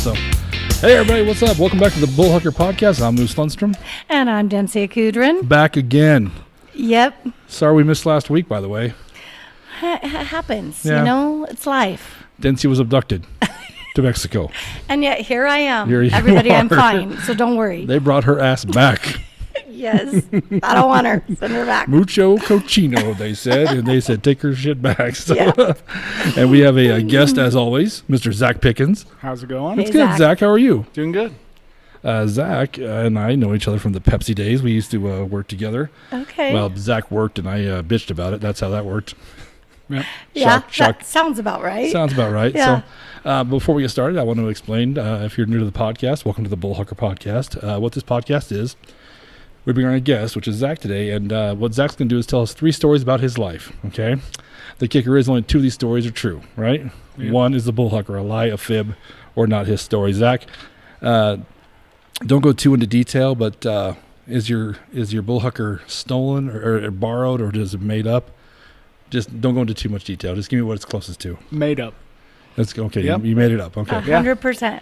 So, hey everybody, what's up? Welcome back to the Bullhucker podcast. I'm Moose Lundstrom. And I'm Dempsey Akudrin. Back again. Yep. Sorry we missed last week, by the way. Happens, Yeah. you know, it's life. Dempsey was abducted to Mexico. And yet here I am. Here you Everybody, are. I'm fine, so don't worry. They brought her ass back. Yes. I don't want her. Send her back. Mucho cochino, they said, and they said take her shit back. So, Yeah. and we have a guest, as always, Mr. Zach Pickens. How's it going? Hey, It's good, Zach. Zach. How are you? Doing good. Zach and I know each other from the Pepsi days. We used to work together. Okay. Well, Zach worked and I bitched about it. That's how that worked. Yeah. yeah, shock. that sounds about right. Sounds about right. Yeah. So before we get started, I want to explain, if you're new to the podcast, welcome to the Bullhucker podcast. What this podcast is, we bring on a guest, which is Zach today, and what Zach's going to do is tell us 3 stories about his life, okay? The kicker is only 2 of these stories are true, right? Yeah. One is the Bullhucker, a lie, a fib, or not his story. Zach, don't go too into detail, but is your Bullhucker stolen or borrowed, or is it made up? Just don't go into too much detail. Just give me what it's closest to. Made up. That's okay. Yep. You made it up. Okay. 100%.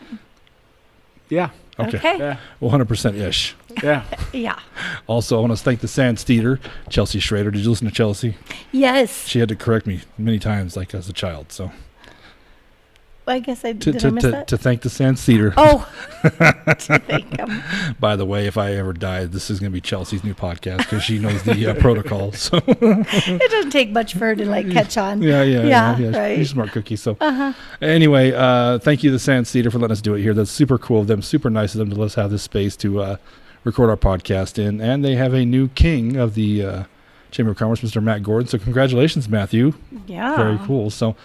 Yeah. Okay. Yeah. 100%-ish. Yeah. Yeah. Also, I want to thank the Sands Theater, Chelsea Schrader. Did you listen to Chelsea? Yes. She had to correct me many times, like as a child. So I guess did I miss that? to thank the Sands Theater. Oh. To thank him. By the way, if I ever die, this is going to be Chelsea's new podcast because she knows the protocol. So It doesn't take much for her to like catch on. yeah. Right. She's a smart cookie. So Uh-huh. anyway, thank you, the Sands Theater, for letting us do it here. That's super cool of them. Super nice of them to let us have this space to record our podcast in. And they have a new king of the Chamber of Commerce, Mr. Matt Gordon. So congratulations, Matthew. Yeah. Very cool. So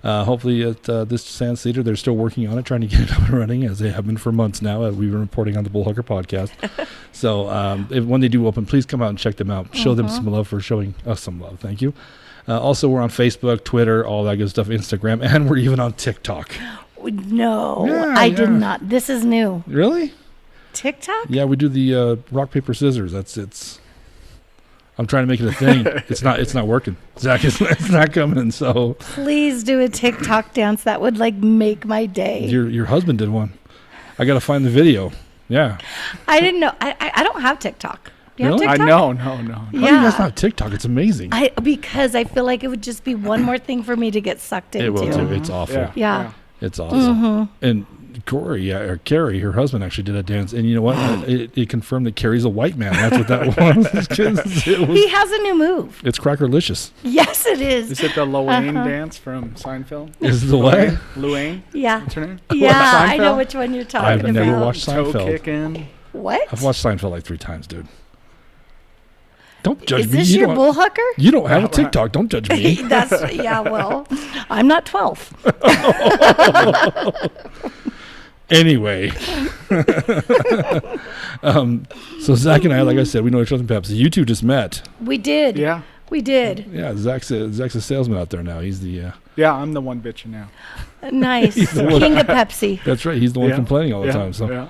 hopefully at this Sands Theater, they're still working on it, trying to get it up and running, as they have been for months now. We've been reporting on the Bullhucker podcast. So when they do open, please come out and check them out. Show them some love for showing us some love. Thank you. Also, we're on Facebook, Twitter, all that good stuff, Instagram, and we're even on TikTok. No, Yeah, I yeah. did not. This is new. Really? TikTok? Yeah, we do the rock, paper, scissors. I'm trying to make it a thing. It's not working. Zach, it's not coming. So Please do a TikTok dance. That would like make my day. your husband did one. I got to find the video. Yeah. I didn't know. I don't have TikTok. Do you Really? have I TikTok? know. How do you Yeah. guys not have TikTok? It's amazing. Because I feel like it would just be one more thing for me to get sucked into. It will too. It's awful. Yeah. Yeah. It's awesome. And Carrie, her husband, actually did a dance, and you know what? It confirmed that Carrie's a white man. That's what that was. 'Cause He has a new move. it's Crackerlicious. Yes, it is. Is it the Luann dance from Seinfeld? Is the way? Luann? Yeah. What's her name? Yeah, I know Seinfeld? which one you're talking I've about. never watched Toe Seinfeld. kicking. What? I've watched Seinfeld like 3 times, dude. Don't judge Is me. this You your don't- Bullhucker? You don't have a TikTok. Don't judge me. Well, I'm not 12. Anyway. So Zach and I, like I said, we know each other from Pepsi. You two just met. We did. Yeah. We did. Yeah, Zach's a salesman out there now. He's the Yeah, I'm the one bitching now. Nice. the one- King of Pepsi. that's right. He's the one Yeah. complaining all the Yeah. time. So Yeah.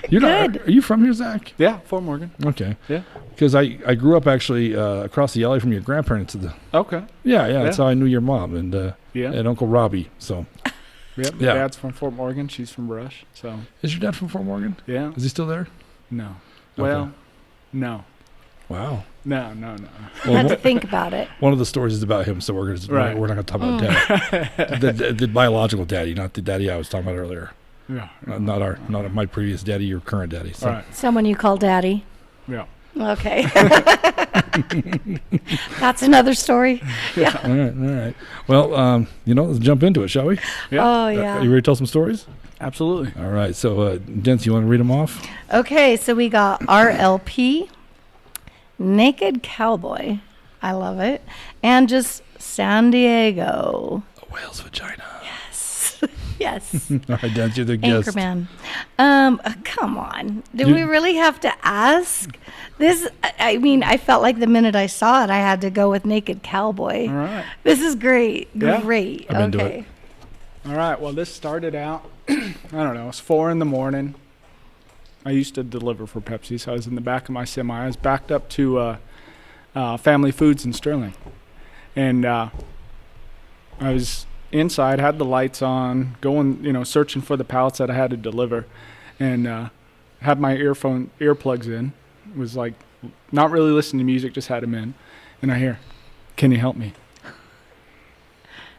you're not. Good. Are you from here, Zach? Yeah, Fort Morgan. Okay. Yeah. Because I grew up actually across the alley from your grandparents. Okay. Yeah. That's how I knew your mom and Yeah. and Uncle Robbie. So Yep. Yeah. Dad's from Fort Morgan. She's from Brush. So, is your dad from Fort Morgan? yeah. Is he still there? No. Okay. Well, no. Wow. No. Well, Had to think about it. one of the stories is about him, so we're Right. not going to talk about dad. the biological daddy, not the daddy I was talking about earlier. Yeah. Not my previous daddy, your current daddy. So. All right. Someone you call daddy. Yeah. Okay. That's another story. Yeah. All right. Well, let's jump into it, shall we? Yeah. Oh, yeah. Are you ready to tell some stories? Absolutely. All right. So, Dents, you want to read them off? Okay, so we got RLP, Naked Cowboy. I love it. And just San Diego. A whale's vagina. Yes. All right, Dents, you're the guest. Anchorman. Come on. Do we really have to ask? This, I mean, I felt like the minute I saw it, I had to go with Naked Cowboy. All right. This is great. Yeah. Great. I'm into Okay. it. All right. Well, this started out, I don't know, it's 4 a.m. I used to deliver for Pepsi, so I was in the back of my semi. I was backed up to Family Foods in Sterling. And I was inside, had the lights on, going, searching for the pallets that I had to deliver, and had my earplugs in. Was like not really listening to music, just had them in, and I hear, "Can you help me?"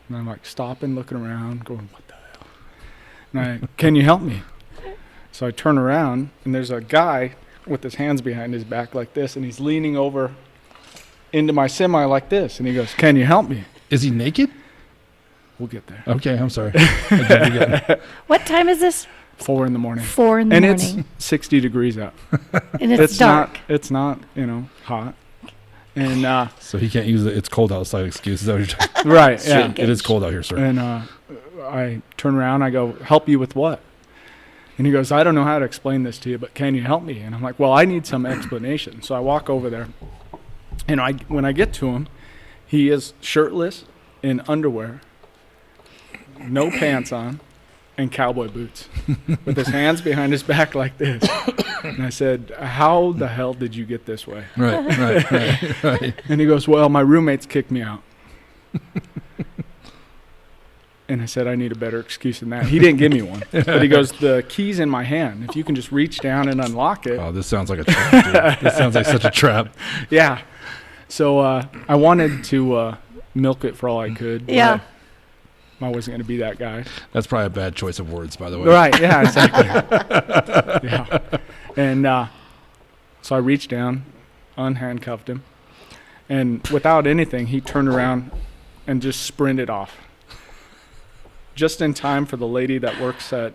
And I'm like stopping, looking around, going, "What the hell?" And "Can you help me?" So I turn around, and there's a guy with his hands behind his back like this, and he's leaning over into my semi like this, and he goes, "Can you help me?" Is he naked? We'll get there. Okay, I'm sorry. I jumped again. What time is this? 4 in the morning. 4 in the And morning. it's 60 degrees out. And it's dark. It's not, hot. And So he can't use the "it's cold outside" excuse. Is that what you're talking? right, yeah. It is cold out here, sir. And I turn around, I go, "Help you with what?" And he goes, "I don't know how to explain this to you, but can you help me?" And I'm like, "Well, I need some explanation." So I walk over there, and when I get to him, he is shirtless, in underwear, no pants on, and cowboy boots, with his hands behind his back like this. And I said, "How the hell did you get this way?" Right. And he goes, "Well, my roommates kicked me out." And I said, "I need a better excuse than that." He didn't give me one. But he goes, "The key's in my hand. If you can just reach down and unlock it." Oh, this sounds like a trap, dude. This sounds like such a trap. Yeah. So I wanted to milk it for all I could. But Yeah. I wasn't going to be that guy. That's probably a bad choice of words, by the way. Right. Yeah, exactly. Yeah. And so I reached down, unhandcuffed him. And without anything, he turned around and just sprinted off. Just in time for the lady that works at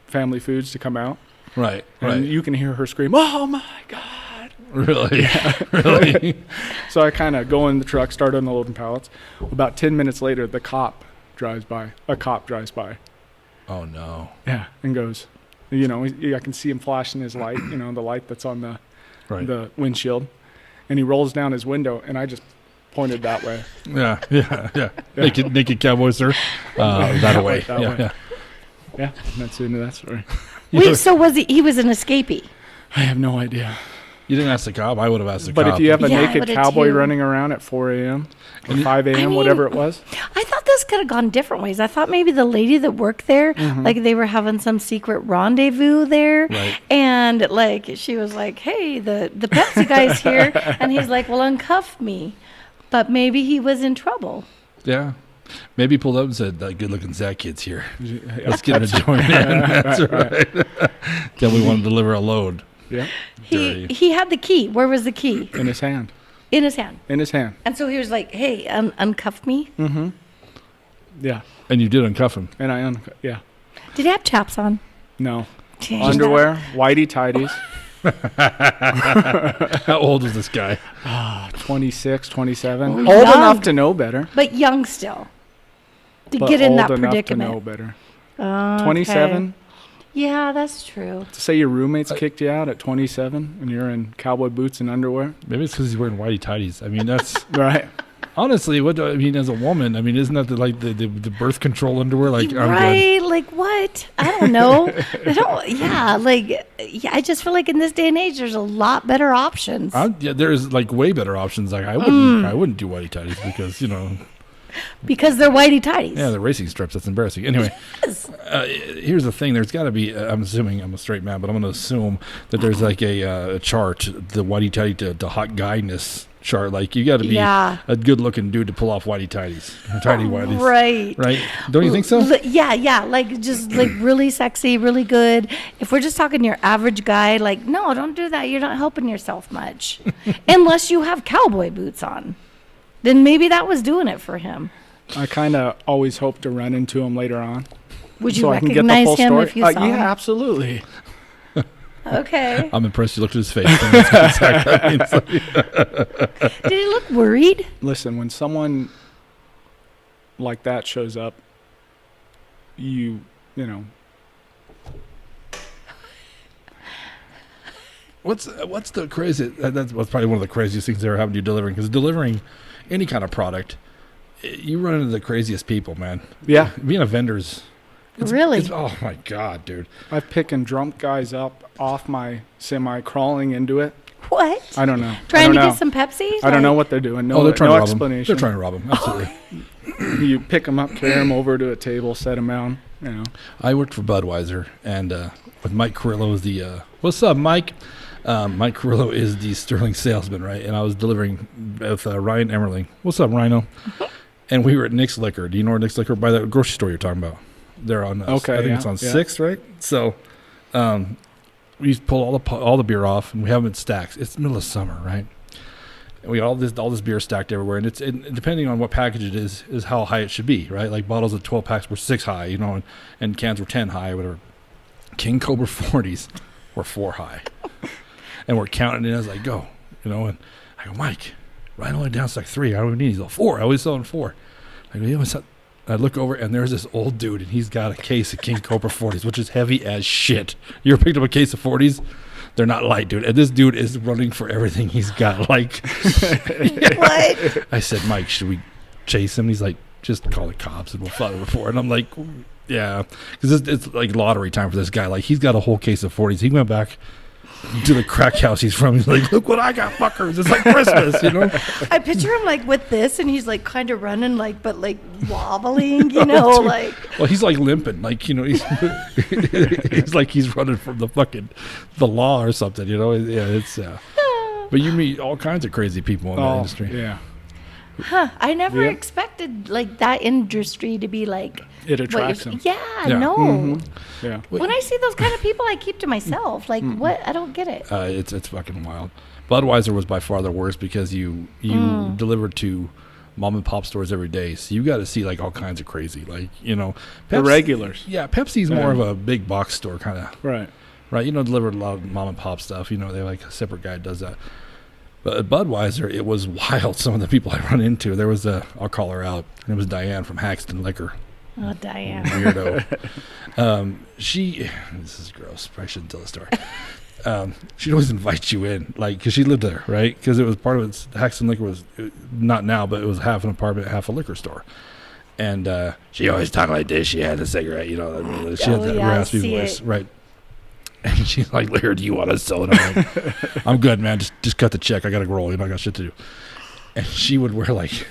Family Foods to come out. Right. And you can hear her scream, "Oh, my God." Really? Yeah. Really? So I kind of go in the truck, start unloading pallets. About 10 minutes later, a cop drives by. Oh, no. Yeah, and goes, I can see him flashing his light, the light that's on the windshield. And he rolls down his window, and I just pointed that way. Yeah. Naked cowboy, sir. That way. That way. Yeah. Yeah, and that's the end of that story. Wait, so he was an escapee? I have no idea. You didn't ask the cop. I would have asked the But cop. if you have a Yeah, I naked would've cowboy too. running around at 4 a.m. or 5 a.m., I mean, whatever it was. I thought this could have gone different ways. I thought maybe the lady that worked there, like they were having some secret rendezvous there. Right. And like she was like, "Hey, the Pepsi guy's here." And he's like, "Well, uncuff me." But maybe he was in trouble. Yeah. Maybe he pulled up and said, "That good-looking Zach kid's here. Let's get him to join in." That's right. Then we want to deliver a load. Yeah, He had the key. Where was the key? in his hand. In his hand. In his hand. And so he was like, "Hey, uncuff me." Yeah. And you did uncuff him. And yeah. Did he have chaps on? No. Dang. Underwear, Whitey Tights, How old was this guy? 26, 27. Oh, Old young. enough to know better. But young still. To But get in that old enough predicament. to know better. Okay. 27. Yeah, that's true. To say your roommates kicked you out at 27 and you're in cowboy boots and underwear. Maybe it's because he's wearing whitey tighties. I mean, that's Right. honestly what I mean as a woman. I mean, isn't that the birth control underwear? Like, I'm good. Right? Like what? I don't know. I just feel like in this day and age, there's a lot better options. Yeah, there's like way better options. Like I wouldn't do whitey tighties because Because they're whitey tighties. yeah, the racing strips. That's embarrassing. Anyway, here's the thing. There's got to be. I'm assuming I'm a straight man, but I'm going to assume that there's like a chart, the whitey tighty to hot guyness chart. Like you got to be Yeah. a good looking dude to pull off whitey tighties, tighty whities. Right. Right? Don't you think so? Yeah. Like just like really sexy, really good. If we're just talking your average guy, like no, don't do that. You're not helping yourself much, unless you have cowboy boots on. Then maybe that was doing it for him. I kind of always hope to run into him later on. Would you so I can get the recognize full him story. if you saw him? Yeah, absolutely. Okay. I'm impressed you looked at his face. That's what exactly that means. Did he look worried? Listen, when someone like that shows up, you know. What's the crazy? That's probably one of the craziest things that ever happened to you delivering. Because delivering any kind of product, you run into the craziest people, man. Yeah. Being a vendor's. Really? Oh my God, dude. I've picking drunk guys up off my semi, crawling into it, What? I don't know. Trying to know. get some Pepsi? I don't know what they're doing. No, they're trying no to rob him. explanation. They're trying to rob him. Absolutely. You pick them up, carry them over to a table, set them down. You know. I worked for Budweiser, and with Mike Carrillo is the what's up, Mike? Mike Carrillo is the Sterling salesman, right? And I was delivering with Ryan Emmerling. What's up, Rhino? And we were at Nick's Liquor. Do you know where Nick's Liquor? By the grocery store you're talking about. They're on. Okay, I think it's on 6th, right? So, we used to pull all the beer off, and we have them in stacks. It's the middle of summer, right? And we got all this beer stacked everywhere, and depending on what package it is how high it should be, right? Like bottles of 12 packs were 6 high, you know, and cans were 10 high, or whatever. King Cobra 40s were 4 high, and we're counting it as I go, you know. And I go, Mike, Ryan only down like 3. I don't need. He's like 4. I always selling 4. I go, yeah. What's up? I look over, and there's this old dude, and he's got a case of King Cobra 40s, which is heavy as shit. You ever picked up a case of 40s? They're not light, dude. And this dude is running for everything he's got. Like, What? I said, Mike, should we chase him? He's like, just call the cops and we'll file a report. And I'm like, yeah, because it's like lottery time for this guy. Like, he's got a whole case of 40s. He went back to the crack house he's from. He's like, look what I got, fuckers. It's like Christmas, you know? I picture him like with this, and he's like kind of running, like, but like wobbling, you know, Dude. like. Well, he's like limping, like, you know, he's like he's running from the law or something, you know? Yeah, it's, but you meet all kinds of crazy people in that industry. Yeah. Huh. I never Yep. expected like that industry to be like. It what attracts you're- them. Yeah, no. Mm-hmm. Yeah. When I see those kind of people, I keep to myself. Like, what? I don't get it. It's fucking wild. Budweiser was by far the worst because you delivered to mom and pop stores every day, so you got to see like all kinds of crazy, like, you know, The regulars. Yeah, Pepsi's more of a big box store kind of, Right. right? You know, delivered a lot of mom and pop stuff. You know, they have like a separate guy that does that. But at Budweiser, it was wild. Some of the people I run into, there was I'll call her out, and it was Diane from Haxton Liquor. Oh, Diane. Weirdo. This is gross. Probably shouldn't tell the story. She'd always invite you in, like, because she lived there, right? Because it was part of it. Haxton Liquor was not now, but it was half an apartment, half a liquor store. And she always talked like this. She had a cigarette, you know. She had that raspy voice, right? And she's like, "Larry, do you want to sell it?" I'm like, "I'm good, man. Just cut the check. I got to roll. You know, I got shit to do." And she would wear like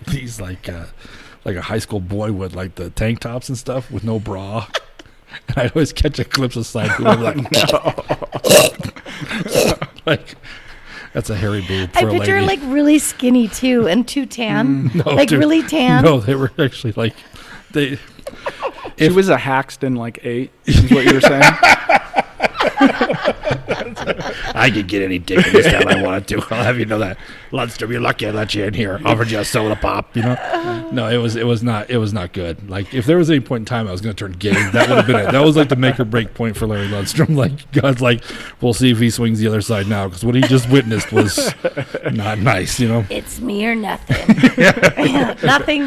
these like a high school boy would, like the tank tops and stuff with no bra. And I'd always catch a glimpse of side boob. I'm like, like, that's a hairy boob for I a lady. picture her like really skinny too, and too tan. No, like dude. really tan. No, they were actually like they. She was a Haxton like 8, is what you were saying? I could get any dick in this town I wanted to. I'll have you know that. Lundstrom, you're lucky I let you in here. Offered you a soda pop, you know. No, it was not good. Like, if there was any point in time I was going to turn gay, that would have been it. That was like the make or break point for Larry Lundstrom. Like, God's like, we'll see if he swings the other side now, because what he just witnessed was not nice, you know. It's me or nothing. Nothing.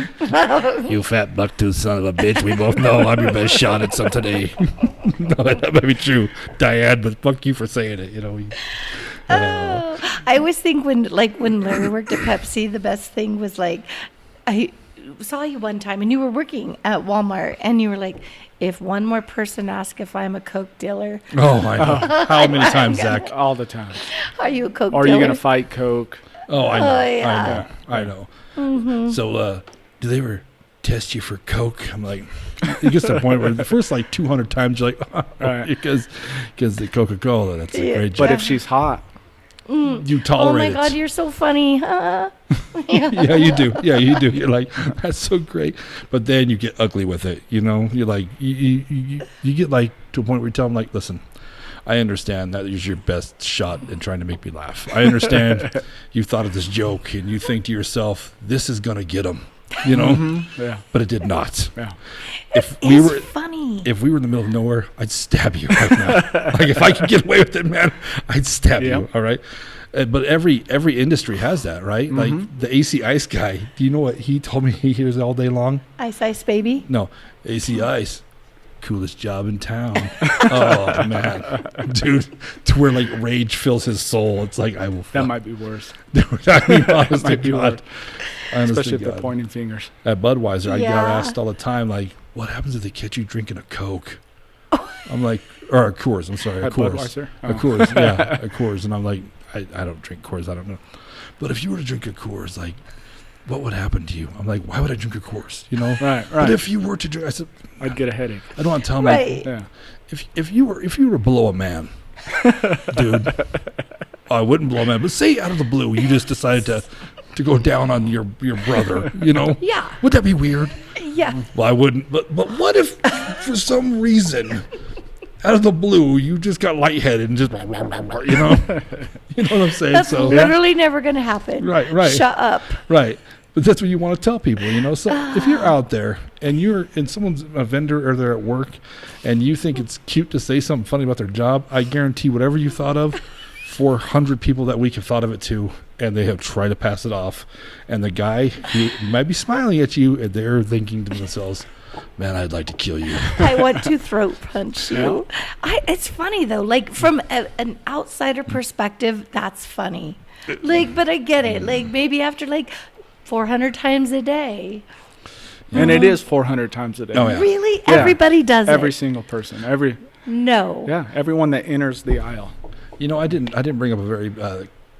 You fat bucktooth son of a bitch. We both know I'm your best shot at some today. No, that might be true, Diane, but fuck you for saying it, you know. I always think when Larry worked at Pepsi, the best thing was like, I saw you one time and you were working at Walmart and you were like, if one more person asks if I'm a Coke dealer, Oh, I know. How many times, Zach? All the time. are you a Coke Or are dealer? you going to fight Coke? Oh, I know. Oh, yeah. I know. So, do they ever test you for Coke? I'm like, it gets to the point where the first like 200 times you're like, Right. because the Coca-Cola, that's a great But job. if she's hot, You Oh tolerate my God, it. you're so funny. Yeah, you do. Yeah, you do. You're like, that's so great. But then you get ugly with it. You know, you're like, you get like to a point where you tell them like, listen, I understand that is your best shot in trying to make me laugh. I understand you thought of this joke and you think to yourself, this is going to get them, you know, yeah. but it did not. Yeah. If It's we were funny. if we were in the middle of nowhere, I'd stab you right now. Like, if I could get away with it, man, I'd stab you. All right. But every industry has that, right? Like the AC Ice guy. Do you know what he told me he hears all day long? Ice baby. No, AC Ice, coolest job in town. Oh man, dude, to where like rage fills his soul. It's like, I will. That might be worse. I mean, honest to might be God. Honest Especially to if they're God. pointing fingers. At Budweiser, I got Yeah. asked all the time, like, what happens if they catch you drinking a Coke? I'm like, or a Coors. I'm sorry, a At Coors. Budweiser? A Oh. Coors, yeah, a Coors. And I'm like, I don't drink Coors. I don't know. But if you were to drink a Coors, like, what would happen to you? I'm like, why would I drink a Coors? You know? Right. But if you were to drink, I said, I'd get a headache. I don't want to tell Right. me. Yeah. If you were below a man, dude, I wouldn't blow a man. But say out of the blue, you just decided to go down on your brother. You know? Yeah. Would that be weird? Yeah. Well, I wouldn't. But what if, for some reason, out of the blue, you just got lightheaded and just, you know, you know what I'm saying? That's So literally never going to happen. Right. Shut up. right. But that's what you want to tell people, you know. So if you're out there and someone's a vendor or they're at work, and you think it's cute to say something funny about their job, I guarantee whatever you thought of, 400 people that week have thought of it too, and they have tried to pass it off. And the guy, he might be smiling at you, and they're thinking to themselves, man, I'd like to kill you. I want to throat punch you. It's funny though, like from an outsider perspective, that's funny. Like, but I get it. Like maybe after like 400 times a day. And it is 400 times a day. Oh, yeah. Really? Yeah. Everybody does Every it. single person. No. Yeah, everyone that enters the aisle. You know, I didn't bring up a very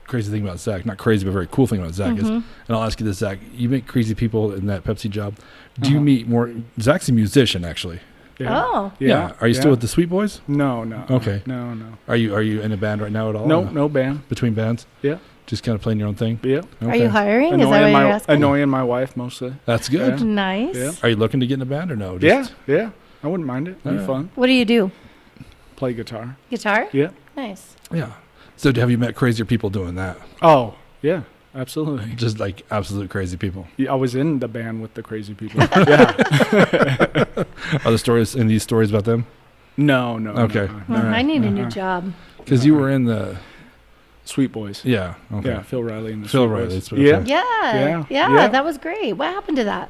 crazy thing about Zach. Not crazy, but a very cool thing about Zach is, and I'll ask you this, Zach. You meet crazy people in that Pepsi job. Do you meet more? Zach's a musician, actually. Yeah. Oh. Yeah. Are you still with the Sweet Boys? No. Okay. No. Are you in a band right now at all? No band. Between bands? Yeah. Just kind of playing your own thing? Yeah. Are you hiring? Is that what you're asking? Annoying my wife mostly. That's good. Yeah. Nice. Yeah. Are you looking to get in a band or no? Yeah. I wouldn't mind it. It'd be Yeah. fun. What do you do? Play guitar. Guitar? Yeah. Nice. Yeah. So have you met crazier people doing that? Oh, yeah. Absolutely. Just like absolute crazy people. Yeah, I was in the band with the crazy people. Yeah. Are the stories in these stories about them? No. Okay. No. All right. I need a new Uh-huh. job. Because you were in the Sweet Boys. yeah. Okay. Yeah, Phil Riley and the Phil Sweet Riley, Boys. that's what- Yeah. okay. Yeah. Yeah. That was great. What happened to that?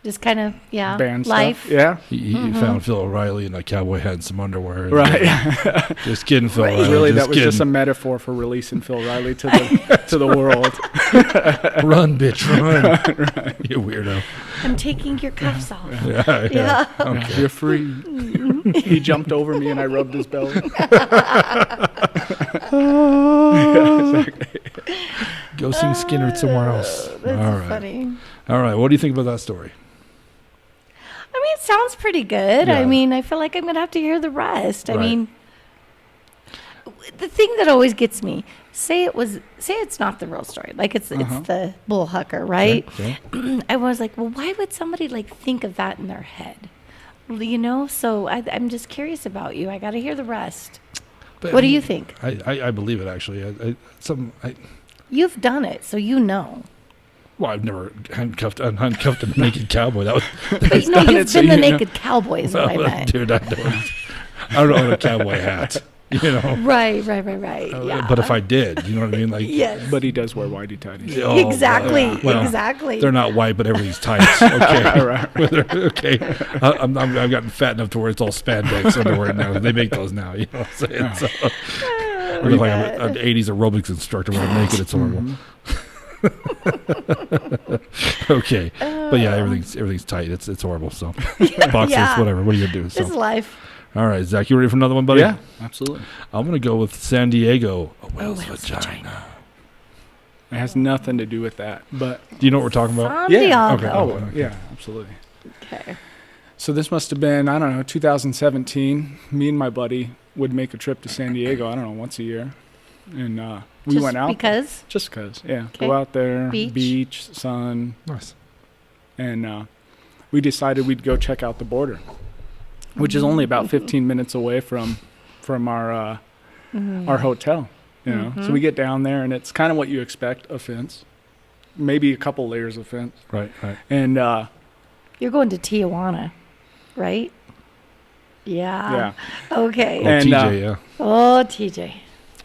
Just kind of, Band life. stuff. Yeah. He found Phil O'Reilly in a cowboy hat and some underwear. And Right. Just kidding, Phil Right. O'Reilly. Really, just that was just a kidding. metaphor for releasing Phil Riley to the to the world. Run, bitch, run. You weirdo. I'm taking your cuffs off. Yeah. Yeah. Okay. You're free. He jumped over me and I rubbed his belly. Go sing Skinner somewhere else. That's All right. funny. All right. What do you think about that story? I mean, it sounds pretty good. Yeah. I mean, I feel like I'm going to have to hear the rest. I Right. mean, the thing that always gets me, say it's not the real story. Like it's the Bullhucker, right? Okay. I was like, well, why would somebody like think of that in their head? You know, so I'm just curious about you. I got to hear the rest. But, What do you think? I believe it actually. You've done it, so you know. Well, I've never uncuffed a naked cowboy. That was But you know, done you've it, so been the you know. naked cowboy is what I meant. dude. I don't own a cowboy hat. You know. Right. Yeah. But if I did, you know what I mean? Like. Yes. But he does wear whitey tights. Oh, exactly. well, Exactly. They're not white, but everything's tight. Okay. Right. Okay. I've gotten fat enough to where it's all spandex underwear now. They make those now. You know what I'm saying? So, I look like I'm an 80s aerobics instructor when I'm naked. It's horrible. Okay. But yeah, everything's tight. It's horrible. So boxers, Yeah. whatever. What are you gonna do? It's So. life. All right, Zach, you ready for another one, buddy? Yeah, absolutely. I'm gonna go with San Diego. A whale's vagina. It has nothing to do with that. But Do you know what we're talking about? San yeah. Diego. Okay. Oh, yeah, absolutely. Okay. So this must have been, I don't know, 2017. Me and my buddy would make a trip to San Diego, I don't know, once a year. And we Just went out. because? Just because, yeah. Okay. Go out there, Beach. beach, sun. Nice. And we decided we'd go check out the border, which is only about 15 minutes away from our hotel. You know, so we get down there and it's kind of what you expect, a fence, maybe a couple layers of fence. Right. And You're going to Tijuana, right? Yeah. Okay. Oh, And, TJ, yeah. Oh, TJ.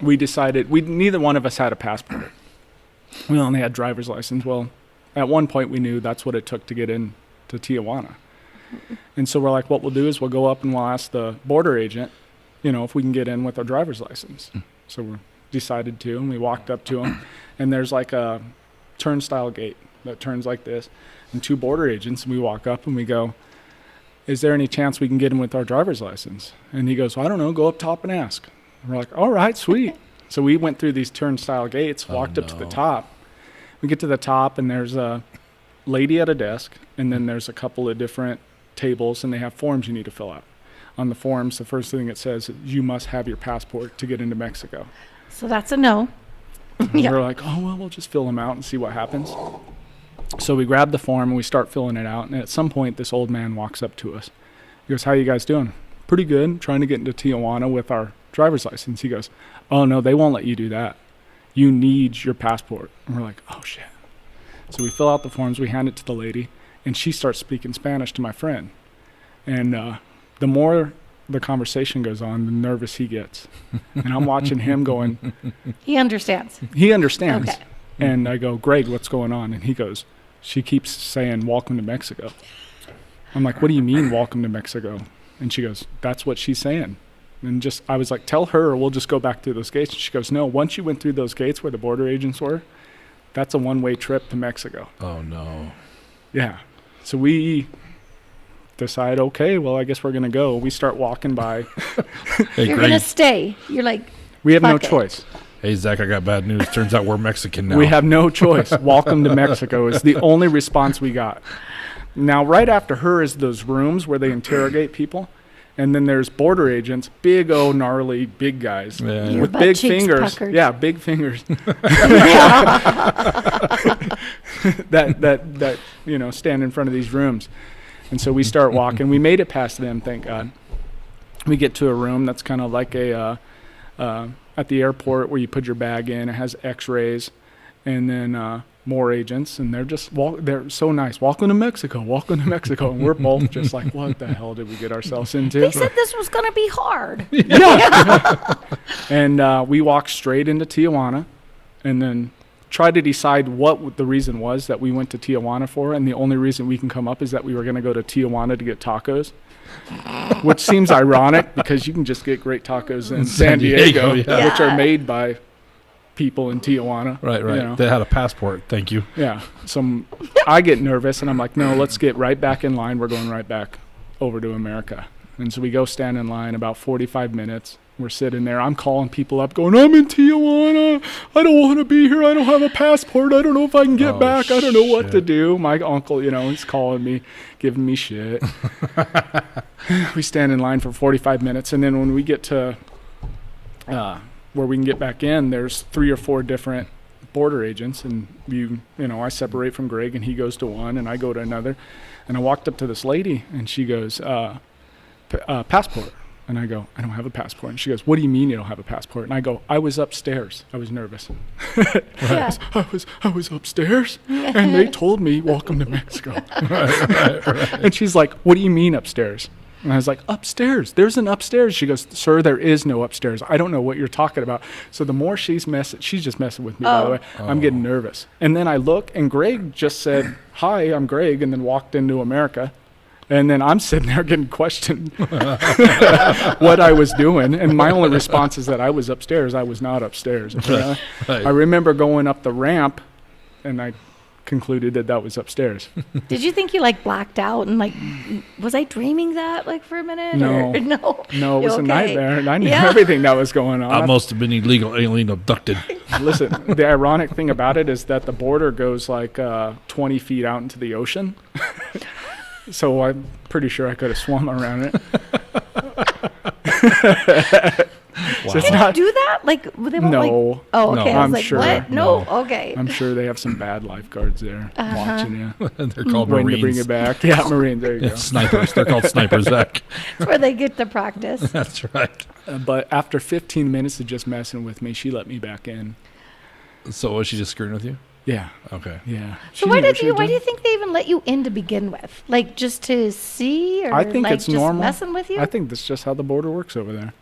we decided neither one of us had a passport. We only had driver's license. Well, at one point we knew that's what it took to get into Tijuana. And so we're like, what we'll do is we'll go up and we'll ask the border agent, you know, if we can get in with our driver's license. So we decided to, and we walked up to him, and there's like a turnstile gate that turns like this, and two border agents, and we walk up and we go, is there any chance we can get in with our driver's license? And he goes, well, I don't know, go up top and ask. And we're like, all right, sweet. So we went through these turnstile gates, walked up to the top. We get to the top, and there's a lady at a desk, and then there's a couple of different tables, and they have forms you need to fill out. On the forms, the first thing it says is you must have your passport to get into Mexico. So that's a no. Yeah. We're like, oh, well, we'll just fill them out and see what happens. So we grab the form and we start filling it out. And at some point, this old man walks up to us. He goes, how you guys doing? Pretty good. Trying to get into Tijuana with our driver's license. He goes, oh, no, they won't let you do that. You need your passport. And we're like, oh, shit. So we fill out the forms. We hand it to the lady. And she starts speaking Spanish to my friend. And the more the conversation goes on, the nervous he gets. And I'm watching him going. He understands. He understands. Okay. And I go, Greg, what's going on? And he goes, she keeps saying, welcome to Mexico. I'm like, what do you mean, welcome to Mexico? And she goes, that's what she's saying. And I was like, tell her, or we'll just go back through those gates. And she goes, no, once you went through those gates where the border agents were, that's a one-way trip to Mexico. Oh, no. Yeah. So we decide, okay, well, I guess we're going to go. We start walking by. Hey, You're Greg. going to stay. You're like, We have no fuck it. choice. Hey, Zach, I got bad news. Turns out we're Mexican now. We have no choice. Welcome to Mexico is the only response we got. Now, right after her is those rooms where they interrogate people. And then there's border agents, big old gnarly big guys Yeah. Your with butt big cheeks fingers. puckered. Yeah, big fingers. that stand in front of these rooms. And so we start walking. We made it past them, thank God. We get to a room that's kind of like at the airport where you put your bag in. It has x-rays and then more agents, and they're just they're so nice. Welcome to Mexico, welcome to Mexico. And we're both just like, what the hell did we get ourselves into? They said this was going to be hard. Yeah. And we walked straight into Tijuana and then tried to decide what the reason was that we went to Tijuana for. And the only reason we can come up is that we were going to go to Tijuana to get tacos, which seems ironic because you can just get great tacos in San Diego, yeah. which are made by people in Tijuana. Right. you know. They had a passport. Thank you. Yeah. So I get nervous and I'm like, no, let's get right back in line. We're going right back over to America. And so we go stand in line about 45 minutes. We're sitting there. I'm calling people up going, I'm in Tijuana. I don't want to be here. I don't have a passport. I don't know if I can get back. I don't know what to shit. do. My uncle, he's calling me, giving me shit. We stand in line for 45 minutes. And then when we get to where we can get back in, there's 3 or 4 different border agents. And I separate from Greg and he goes to one and I go to another. And I walked up to this lady and she goes, passport. And I go, I don't have a passport. And she goes, what do you mean you don't have a passport? And I go, I was upstairs. I was nervous. Yeah. I was upstairs. And they told me, welcome to Mexico. Right. And she's like, what do you mean upstairs? And I was like, upstairs. There's an upstairs. She goes, sir, there is no upstairs. I don't know what you're talking about. So the more she's just messing with me, by the way. I'm getting nervous. And then I look, and Greg just said, hi, I'm Greg, and then walked into America. And then I'm sitting there getting questioned what I was doing. And my only response is that I was upstairs. I was not upstairs. Right. I remember going up the ramp, and I concluded that was upstairs. Did you think you blacked out and was I dreaming that for a minute? No. Or, no. No, it was Okay. a nightmare. And I knew Yeah. everything that was going on. I must have been illegal alien abducted. Listen, the ironic thing about it is that the border goes 20 feet out into the ocean. So I'm pretty sure I could have swum around it. Wow. So it's Can not, you do that? They won't no. Oh, No, okay. I was I'm like, sure. what? No. No. Okay. I'm sure they have some bad lifeguards there watching you. They're called Waiting Marines. to bring it back. Yeah, Marines. There you Yeah, go. snipers. They're called snipers, Zach. That's where they get the practice. That's right. But after 15 minutes of just messing with me, she let me back in. So was she just screwing with you? Yeah. Okay. Yeah. So She why knew what do she you was why do doing. you think they even let you in to begin with? Just to see, or I think it's just normal. messing with you? I think that's just how the border works over there.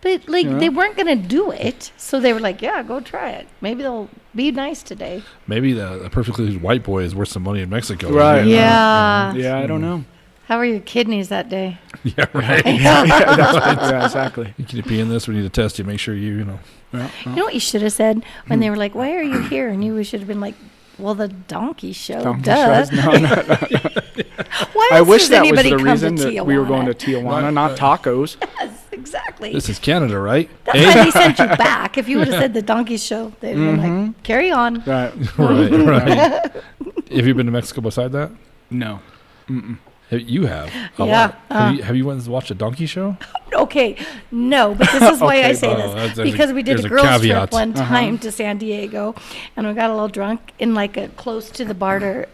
But Yeah. they weren't gonna do it, so they were like, "Yeah, go try it. Maybe they'll be nice today." Maybe the perfectly white boy is worth some money in Mexico. Right. Yeah. Yeah, I don't know. How were your kidneys that day? Yeah, right. Yeah, exactly. Can you pee in this? We need to test you. Make sure you know. Yeah, You know what you should have said when they were like, "Why are you here?" And you should have been like, Well, the donkey show. Donkey Duh. shows? No. Why I else wish does that was anybody the come reason to that we were going to Tijuana? Tijuana, not tacos. Yes, exactly. This is Canada, right? That's why they sent you back. If you would have said the donkey show, they'd been like, carry on. Right. Right. Have you been to Mexico beside that? No. Mm-mm. You have. A Yeah, lot. Have you went and watched a donkey show? Okay, no, but this is why I Okay. say Oh, this. there's Because we did there's a a girls caveat. trip one time to San Diego, and we got a little drunk in like a close to the border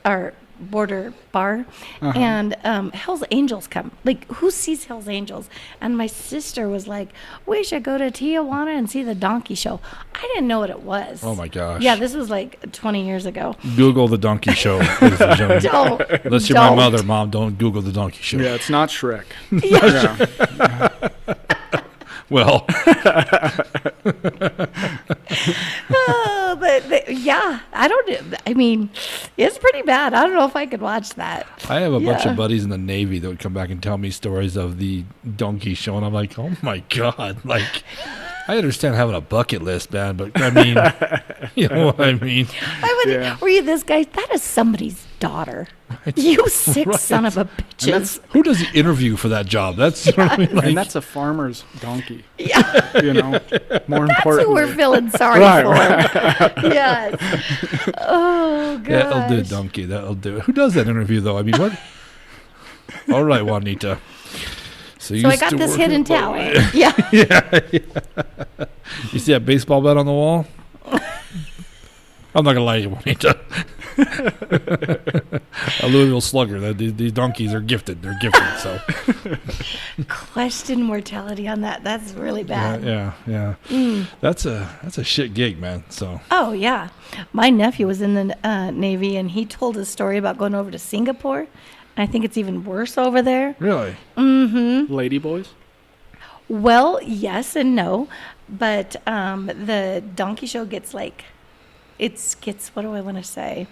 bar, and Hell's Angels come. Like, who sees Hell's Angels? And my sister was like, we should go to Tijuana and see the donkey show. I didn't know what it was. Oh my gosh. Yeah, this was like 20 years ago. Google the donkey show, ladies and gentlemen. Don't. Unless you're my Don't. mother, Mom, don't Google the donkey show. Yeah, it's not Shrek. Yeah. Well, But yeah, I mean, it's pretty bad. I don't know if I could watch that. I have a bunch Yeah. of buddies in the Navy that would come back and tell me stories of the donkey show, and I'm like, oh my God. Like, I understand having a bucket list, man, but I mean, you know what I mean? Why would Yeah. were you this guy? That is somebody's daughter. You sick Right. son of a bitches. Who does the interview for that job? That's, you know what I mean? Like, And that's a farmer's donkey. Yeah, You know, more that's important. who we're feeling sorry Right, for. Yes. Oh gosh. that'll do, donkey. That'll do. Who does that interview, though? I mean, what? All right, Juanita. So So I got this hidden talent. Yeah. You see that baseball bat on the wall? I'm not gonna lie to you, Juanita. A Louisville Slugger. These donkeys are gifted. They're gifted. So Question mortality on that. That's really bad. yeah. That's a shit gig, man. So Oh yeah. My nephew was in the Navy, and he told a story about going over to Singapore. I think it's even worse over there. really, Lady boys? Well, yes and no, but the donkey show gets like, gets what do I want to say?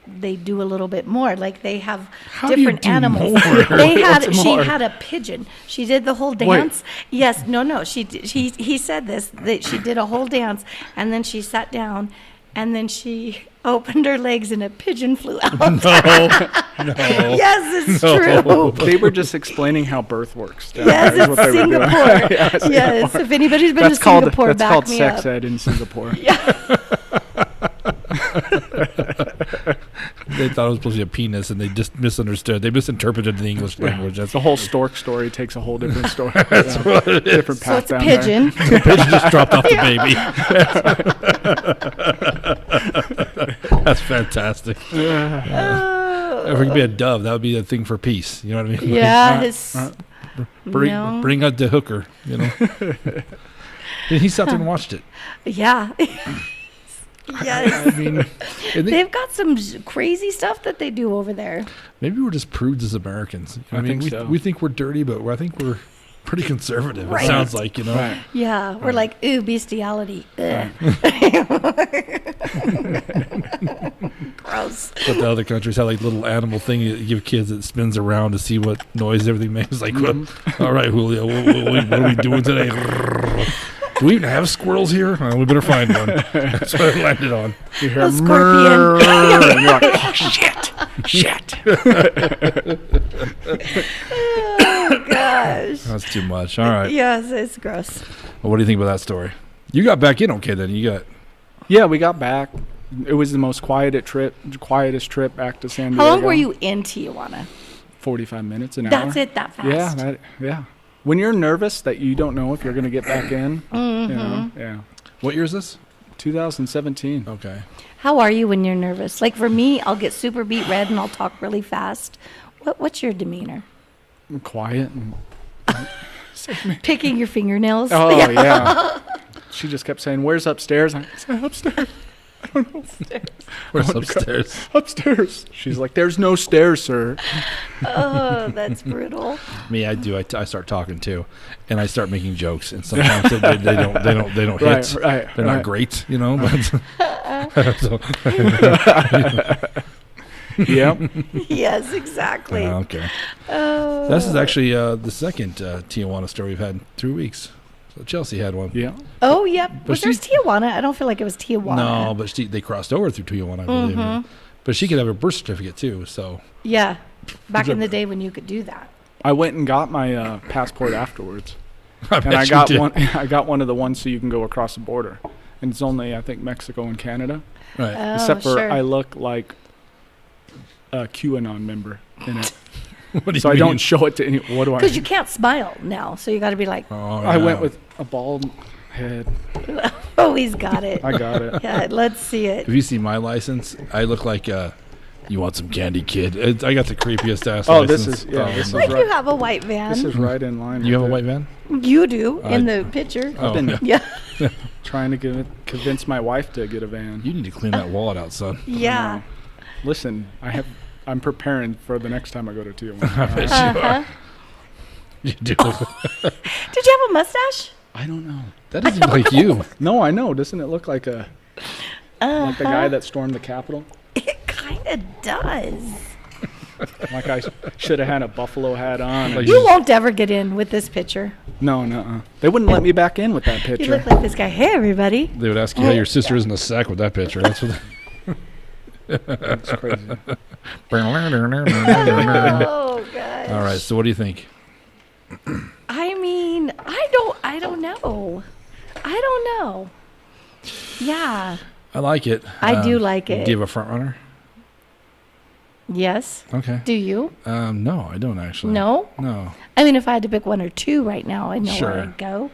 They do a little bit more. Like they have How do you different do animals. more? They had What's she more? had a pigeon. She did the whole dance. Yes, no. He said this that she did a whole dance, and then she sat down, and then she opened her legs and a pigeon flew out. no. Yes, it's No. true. They were just explaining how birth works. down Yes, there is what it's they were doing. Singapore. Yeah, Yes, if anybody's been That's to called Singapore, that's back called me sex up. ed in Singapore. They thought it was supposed to be a penis, and they just misunderstood. They misinterpreted the English language. That's The whole stork story takes a whole different story. That's what it is. Different So path it's a down there. pigeon. The pigeon just dropped off the baby. That's fantastic. If it could be a dove, that would be a thing for peace. You know what I mean? Yeah, his, Bring no. bring out the hooker. You know. And he sat there and watched it. Yeah. Yes. I mean, and They've got some crazy stuff that they do over there. maybe we're just prudes as Americans. I mean, think so. we think we're dirty, but I think we're pretty conservative. Right. It sounds like, you know. Right. Yeah, we're like, ooh, bestiality. Ugh. Gross. But the other countries have like little animal thing you give kids that spins around to see what noise everything makes. Like, all right, Julio, what are we doing today? Do we even have squirrels here? We better find one. That's what I landed on. You hear A scorpion. "Mrrr," and you're like, oh, shit. Oh, gosh. That's too much. All right. Yes, it's gross. Well, what do you think about that story? You got back in okay then. You got Yeah, we got back. It was the most quietest trip back to San Diego. How long were you in Tijuana? 45 minutes, an hour. That's it, that fast? Yeah. When you're nervous that you don't know if you're going to get back in, you know, yeah. what year is this? 2017. Okay. How are you when you're nervous? Like for me, I'll get super beat red and I'll talk really fast. What's your demeanor? I'm quiet. And, Picking your fingernails? oh, yeah. She just kept saying, where's upstairs? I said, upstairs. Where's upstairs? Upstairs. She's like, there's no stairs, sir. Oh, that's brutal. Me, I do. I start talking too, and I start making jokes, and sometimes they don't Right, hit. right. They're not great, you know. But so, Yep. Yes, exactly. okay. Oh. This is actually the second Tijuana story we've had in 3 weeks. Chelsea had one. Yeah. Oh, yep. But Was there's Tijuana? I don't feel like it was Tijuana. No, but they crossed over through Tijuana, I believe. Mm-hmm. But she could have a birth certificate too. So Yeah. Back in the day when you could do that. I went and got my passport afterwards. I And bet I you got did. one. I got one of the ones so you can go across the border, and it's only I think Mexico and Canada. Right. Oh, Except for sure. I look like a QAnon member in it, What do you so I mean? don't show it to any. What do I? Because you can't smile now, so you got to be like, Oh, I went yeah. with a bald head. oh, he's got it. I got it. Yeah, let's see it. If you see my license, I look like you want some candy, kid. I got the creepiest ass Oh, license. this is- yeah, this is Like right. you have a white van. This is right in line. You have a with white it. van? You do in I- the picture. Oh, been- yeah. Yeah. Trying to convince my wife to get a van. You need to clean that wallet out, son. Yeah. Listen, I'm preparing for the next time I go to I Tijuana. bet Uh-huh. you do. Did you have a mustache? I don't know. That doesn't look like you. No, I know. Doesn't it look like like the guy Uh-huh. that stormed the Capitol? It kind of does. Like I should have had a buffalo hat on. Like You won't ever get in with this picture. No. They wouldn't let me back in with that You picture. look like this guy. Hey, everybody. They would ask you how your sister is in the sack with that picture. That's what. That's crazy. Oh, gosh. All right. So what do you think? I mean, I don't know. I don't know. Yeah. I like it. I do like it. Do you have a front runner? Yes. Okay. Do you? No, I don't actually. No? No. I mean, if I had to pick one or two right now, I know Sure. where I'd go.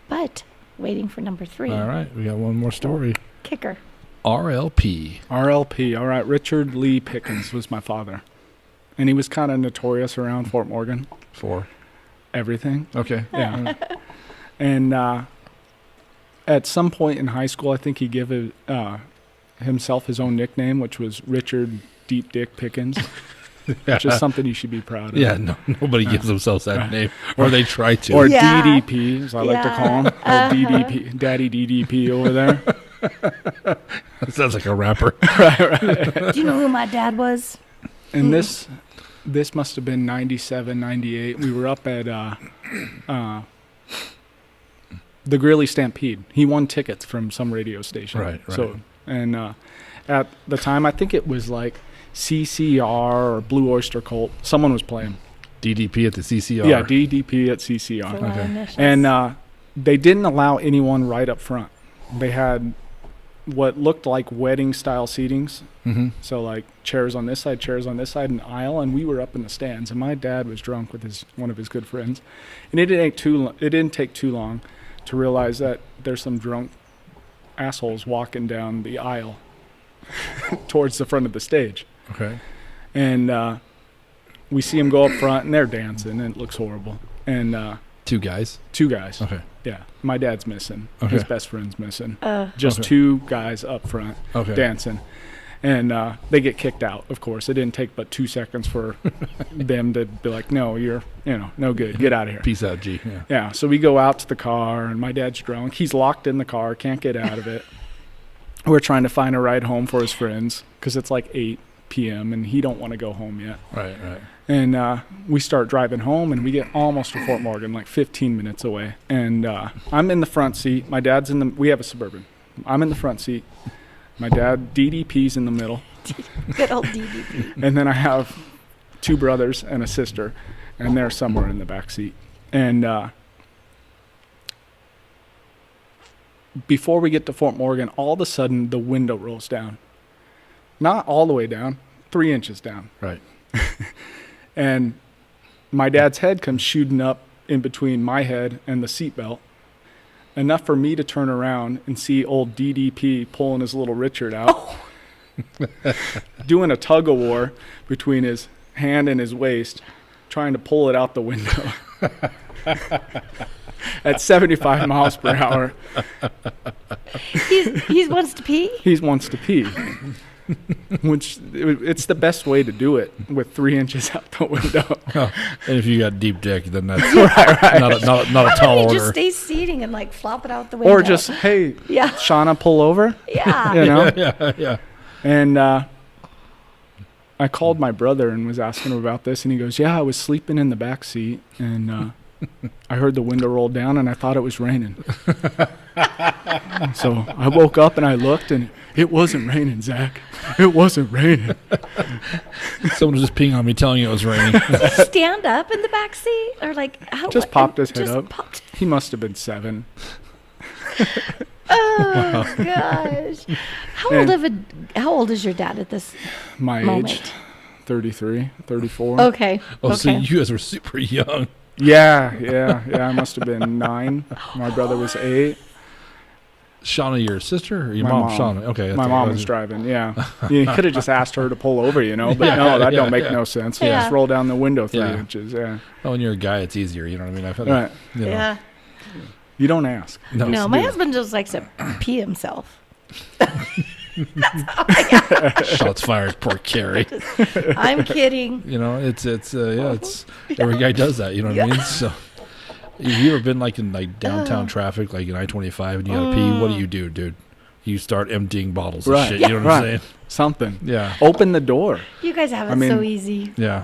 But waiting for number 3. All right. We got one more story. Kicker. RLP. RLP. All right. Richard Lee Pickens was my father. And he was kind of notorious around Fort Morgan. For. Everything. Okay. Yeah. And at some point in high school, I think he gave himself his own nickname, which was Richard Deep Dick Pickens, which is something you should be proud of. Yeah. No. Nobody gives themselves that name, or they try to. Or Yeah. DDP, as I like to call him. Uh-huh. DDP, Daddy DDP over there. That sounds like a rapper. Do you know who my dad was? And this must have been 97, 98. We were up at the Greeley Stampede. He won tickets from some radio station. Right. So, and at the time, I think it was like CCR or Blue Oyster Cult. Someone was playing. DDP at the CCR. Yeah, DDP at CCR. Full Okay. initials. And they didn't allow anyone right up front. They had what looked like wedding style seatings. Mm-hmm. So like chairs on this side, an aisle, and we were up in the stands. And my dad was drunk with one of his good friends, and it didn't take too long to realize that there's some drunk assholes walking down the aisle towards the front of the stage. Okay. And we see them go up front, and they're dancing, and it looks horrible. And Two guys. two guys. Okay. Yeah, my dad's missing. Okay. His best friend's missing. Uh, Just Okay. two guys up front Okay. dancing. And they get kicked out, of course. It didn't take but 2 seconds for them to be like, no, you're, no good. Get out of here. Peace out, G. Yeah. Yeah, so we go out to the car, and my dad's drunk. He's locked in the car, can't get out of it. We're trying to find a ride home for his friends because it's like 8 p.m., and he don't want to go home yet. Right. Right. And we start driving home, and we get almost to Fort Morgan, like 15 minutes away. And I'm in the front seat. My dad's we have a Suburban. I'm in the front seat. My dad, DDP's in the middle. good old DDP. And then I have 2 brothers and a sister, and they're somewhere in the back seat. And before we get to Fort Morgan, all of a sudden the window rolls down. Not all the way down, 3 inches down. Right. And my dad's head comes shooting up in between my head and the seatbelt, enough for me to turn around and see old DDP pulling his little Richard out, doing a tug of war between his hand and his waist, trying to pull it out the window at 75 miles per hour. He wants to pee? He wants to pee. Which it's the best way to do it with 3 inches out the window. And if you got deep dick, then that's not a How tall about you order. just stay seating and like flop it out the window? Or just, hey, yeah, Shauna, pull over. yeah. You know? Yeah. And I called my brother and was asking him about this, and he goes, yeah, I was sleeping in the back seat, and I heard the window roll down, and I thought it was raining. So I woke up and I looked, and it wasn't raining, Zach. It wasn't raining. Someone was just peeing on me, telling you it was raining. Did he stand up in the back seat, or like how? Just popped his head just up. popped- He must have been 7. Oh gosh! How old is your dad at this My moment? age, 33, 34. Okay. Oh, okay. so you guys were super young. Yeah. I must have been 9. My brother was 8. Shauna, your sister, or your My mom? mom. Shauna. Okay. My mom was driving, yeah. You could have just asked her to pull over, but Yeah, no, that yeah, don't make yeah. no sense. Yeah. Just roll down the window 3 Yeah. inches, yeah. Oh, when you're a guy, it's easier. You know what I mean? I've had Right. you know, Yeah. You don't ask. No. No, my do. husband just likes to pee himself. Shots fired. Poor Carrie. I'm kidding. You know, it's every guy does that. You know what I mean? So, have you ever been like in like downtown traffic, like in I-25, and you gotta pee? What do, dude? You start emptying bottles of Right. shit. You know what I'm saying? Something. Yeah. Open the door. You guys have it I mean- so easy. Yeah.